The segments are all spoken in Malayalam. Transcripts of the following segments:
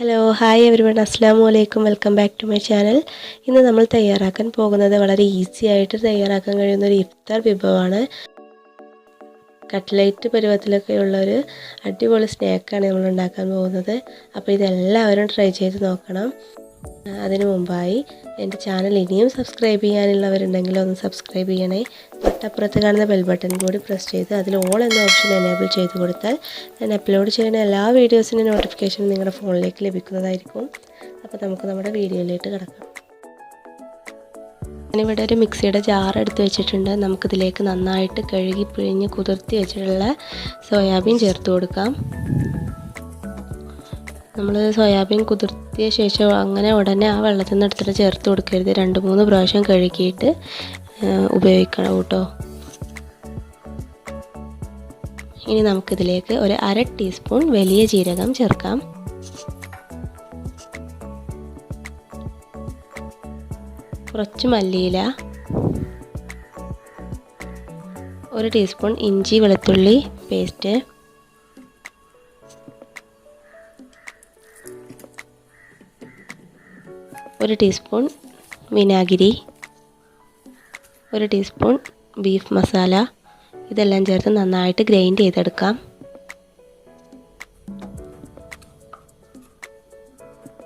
ഹലോ ഹായ് എവരിവൺ അസ്സലാമു അലൈക്കും welcome back to my channel. ഇന്ന് നമ്മൾ തയ്യാറാക്കാൻ പോകുന്നത് വളരെ ഈസി ആയിട്ട് തയ്യാറാക്കാൻ കഴിയുന്ന ഒരു ഇഫ്താർ വിഭവമാണ്. കട്ട്ലേറ്റ് പരുവത്തിലൊക്കെയുള്ള ഒരു അടിപൊളി സ്നാക്കാണ് നമ്മൾ ഉണ്ടാക്കാൻ പോകുന്നത്. അപ്പോൾ ഇതെല്ലാവരും ട്രൈ ചെയ്ത് നോക്കണം. അതിനു മുമ്പായി എൻ്റെ ചാനൽ ഇനിയും സബ്സ്ക്രൈബ് ചെയ്യാനുള്ളവരുണ്ടെങ്കിൽ ഒന്ന് സബ്സ്ക്രൈബ് ചെയ്യണേ. തൊട്ടപ്പുറത്ത് കാണുന്ന ബെൽ ബട്ടൺ കൂടി പ്രസ് ചെയ്ത് അതിൽ ഓൾ എന്ന ഓപ്ഷൻ എനേബിൾ ചെയ്ത് കൊടുത്താൽ ഞാൻ അപ്ലോഡ് ചെയ്യുന്ന എല്ലാ വീഡിയോസിൻ്റെ നോട്ടിഫിക്കേഷൻ നിങ്ങളുടെ ഫോണിലേക്ക് ലഭിക്കുന്നതായിരിക്കും. അപ്പോൾ നമുക്ക് നമ്മുടെ വീഡിയോയിലേക്ക് കിടക്കാം. ഞാനിവിടെ ഒരു മിക്സിയുടെ ജാർ എടുത്ത് വെച്ചിട്ടുണ്ട്. നമുക്കിതിലേക്ക് നന്നായിട്ട് കഴുകി പിഴിഞ്ഞ് കുതിർത്തി വെച്ചിട്ടുള്ള സോയാബീൻ ചേർത്ത് കൊടുക്കാം. നമ്മൾ സോയാബീൻ കുതിർത്തിയ ശേഷം അങ്ങനെ ഉടനെ ആ വെള്ളത്തിൽ നിന്ന് എടുത്തിട്ട് ചേർത്ത് കൊടുക്കരുത്. 2-3 പ്രാവശ്യം കഴുകിയിട്ട് ഉപയോഗിക്കണം കേട്ടോ. ഇനി നമുക്കിതിലേക്ക് ഒരു 1/2 ടീസ്പൂൺ വലിയ ജീരകം ചേർക്കാം. കുറച്ച് മല്ലിയില, 1 ടീസ്പൂൺ ഇഞ്ചി വെളുത്തുള്ളി പേസ്റ്റ്, 1 ടീസ്പൂൺ വിനാഗിരി, 1 ടീസ്പൂൺ ബീഫ് മസാല. ഇതെല്ലാം ചേർത്ത് നന്നായിട്ട് ഗ്രൈൻഡ് ചെയ്തെടുക്കാം.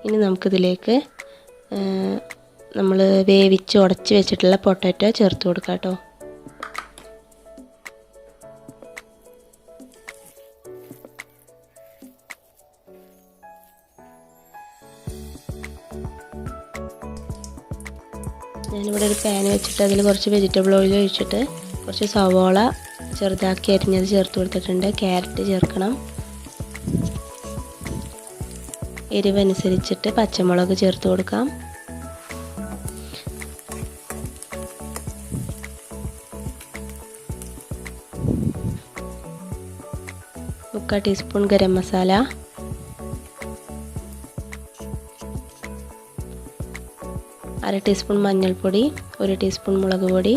ഇനി നമുക്കിതിലേക്ക് നമ്മൾ വേവിച്ച് ഉടച്ച് വെച്ചിട്ടുള്ള പൊട്ടാറ്റോ ചേർത്ത് കൊടുക്കാം കേട്ടോ. ഞാനിവിടെ ഒരു പാൻ വെച്ചിട്ട് അതിൽ കുറച്ച് വെജിറ്റബിൾ ഓയിൽ ഒഴിച്ചിട്ട് കുറച്ച് സവോള ചെറുതാക്കി അരിഞ്ഞത് ചേർത്ത് കൊടുത്തിട്ടുണ്ട്. ക്യാരറ്റ് ചേർക്കണം. എരിവനുസരിച്ചിട്ട് പച്ചമുളക് ചേർത്ത് കൊടുക്കാം. മുക്കാൽ ടീസ്പൂൺ ഗരം മസാല, അര ടീസ്പൂൺ മഞ്ഞൾപ്പൊടി, 1 ടീസ്പൂൺ മുളക് പൊടി,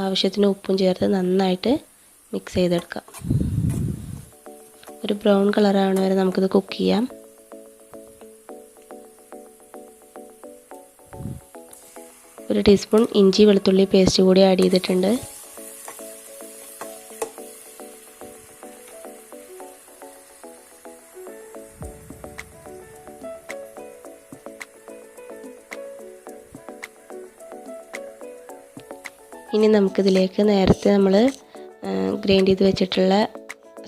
ആവശ്യത്തിന് ഉപ്പും ചേർത്ത് നന്നായിട്ട് മിക്സ് ചെയ്തെടുക്കാം. ഒരു ബ്രൗൺ കളറാവണ വരെ നമുക്കിത് കുക്ക് ചെയ്യാം. ഒരു ടീസ്പൂൺ ഇഞ്ചി വെളുത്തുള്ളി പേസ്റ്റ് കൂടി ആഡ് ചെയ്തിട്ടുണ്ട്. ഇനി നമുക്കിതിലേക്ക് നേരത്തെ നമ്മൾ ഗ്രൈൻഡ് ചെയ്ത് വെച്ചിട്ടുള്ള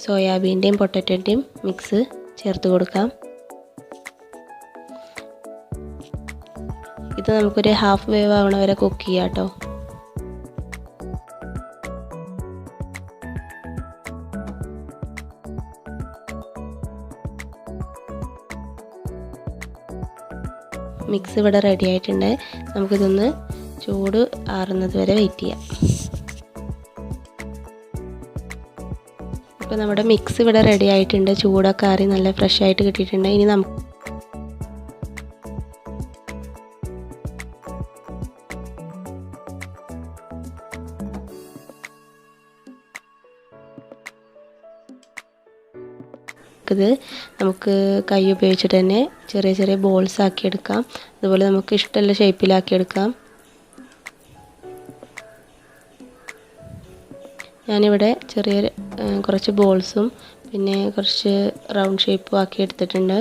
സോയാബീൻ്റെയും പൊട്ടാറ്റോൻ്റെയും മിക്സ് ചേർത്ത് കൊടുക്കാം. ഇത് നമുക്കൊരു ഹാഫ് വേവ് ആവണ വരെ കുക്ക് ചെയ്യാം കേട്ടോ. മിക്സ് ഇവിടെ റെഡി ആയിട്ടുണ്ട്. നമുക്കിതൊന്ന് ചൂട് ആറുന്നത് വരെ വെയിറ്റ് ചെയ്യാം. ഇപ്പോൾ നമ്മുടെ മിക്സ് ഇവിടെ റെഡി ആയിട്ടുണ്ട്. ചൂടൊക്കെ ആറി നല്ല ഫ്രഷ് ആയിട്ട് കിട്ടിയിട്ടുണ്ട്. ഇനി നമുക്കിത് നമുക്ക് കൈ ഉപയോഗിച്ചിട്ട് തന്നെ ചെറിയ ചെറിയ ബോൾസ് ആക്കി എടുക്കാം. അതുപോലെ നമുക്ക് ഇഷ്ടമുള്ള ഷേപ്പിലാക്കി എടുക്കാം. ഞാനിവിടെ കുറച്ച് ബോൾസും പിന്നെ കുറച്ച് റൗണ്ട് ഷേപ്പും ആക്കി എടുത്തിട്ടുണ്ട്.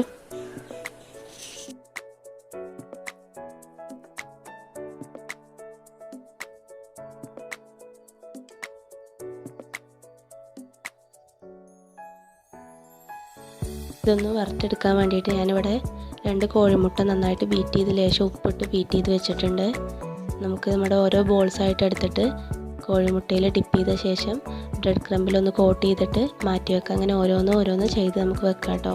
ഇതൊന്ന് വറുത്തെടുക്കാൻ വേണ്ടിയിട്ട് ഞാനിവിടെ 2 കോഴിമുട്ട നന്നായിട്ട് ബീറ്റ് ചെയ്ത് ലേശം ഉപ്പിട്ട് ബീറ്റ് ചെയ്ത് വെച്ചിട്ടുണ്ട്. നമുക്ക് നമ്മുടെ ഓരോ ബോൾസായിട്ട് എടുത്തിട്ട് കോഴിമുട്ടയിൽ ഡിപ്പ് ചെയ്ത ശേഷം ബ്രെഡ് ക്രംബിലൊന്ന് കോട്ട് ചെയ്തിട്ട് മാറ്റി വെക്കാം. അങ്ങനെ ഓരോന്ന് ചെയ്ത് നമുക്ക് വെക്കാം കേട്ടോ.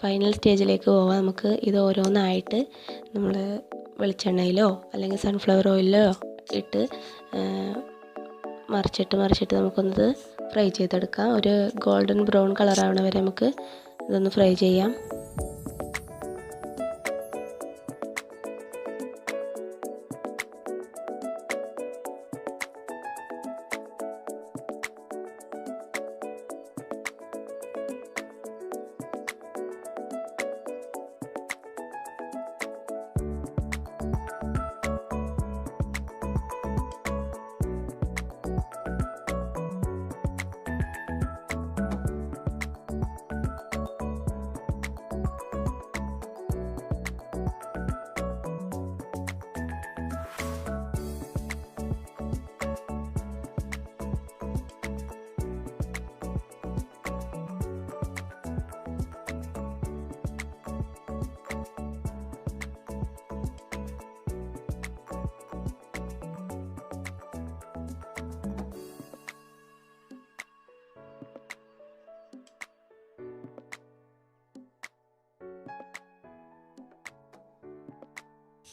ഫൈനൽ സ്റ്റേജിലേക്ക് പോവാം. നമുക്ക് ഇത് ഓരോന്നായിട്ട് നമ്മൾ വെളിച്ചെണ്ണയിലോ അല്ലെങ്കിൽ സൺഫ്ലവർ ഓയിലോ ഇട്ട് മറിച്ചിട്ട് നമുക്കൊന്നത് ഫ്രൈ ചെയ്തെടുക്കാം. ഒരു ഗോൾഡൻ ബ്രൗൺ കളറാവണ വരെ നമുക്ക് ഇതൊന്ന് ഫ്രൈ ചെയ്യാം.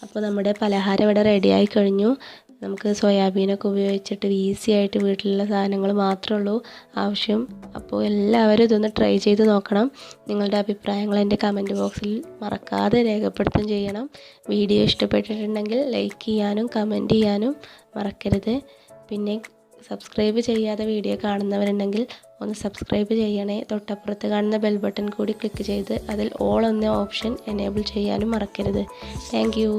അപ്പോൾ നമ്മുടെ പലഹാരം ഇവിടെ റെഡിയായി കഴിഞ്ഞു. നമുക്ക് സോയാബീനൊക്കെ ഉപയോഗിച്ചിട്ട് ഈസി ആയിട്ട് വീട്ടിലുള്ള സാധനങ്ങൾ മാത്രമേ ഉള്ളൂ ആവശ്യം. അപ്പോൾ എല്ലാവരും ഇതൊന്ന് ട്രൈ ചെയ്ത് നോക്കണം. നിങ്ങളുടെ അഭിപ്രായങ്ങൾ എൻ്റെ കമൻറ്റ് ബോക്സിൽ മറക്കാതെ രേഖപ്പെടുത്തുകയും ചെയ്യണം. വീഡിയോ ഇഷ്ടപ്പെട്ടിട്ടുണ്ടെങ്കിൽ ലൈക്ക് ചെയ്യാനും കമൻറ്റ് ചെയ്യാനും മറക്കരുത്. പിന്നെ സബ്സ്ക്രൈബ് ചെയ്യാതെ വീഡിയോ കാണുന്നവരുണ്ടെങ്കിൽ ഒന്ന് സബ്സ്ക്രൈബ് ചെയ്യണേ. തൊട്ടപ്പുറത്ത് കാണുന്ന ബെൽ ബട്ടൺ കൂടി ക്ലിക്ക് ചെയ്ത് അതിൽ ഓൾ എന്ന ഓപ്ഷൻ എനേബിൾ ചെയ്യാനും മറക്കരുത്. Thank you.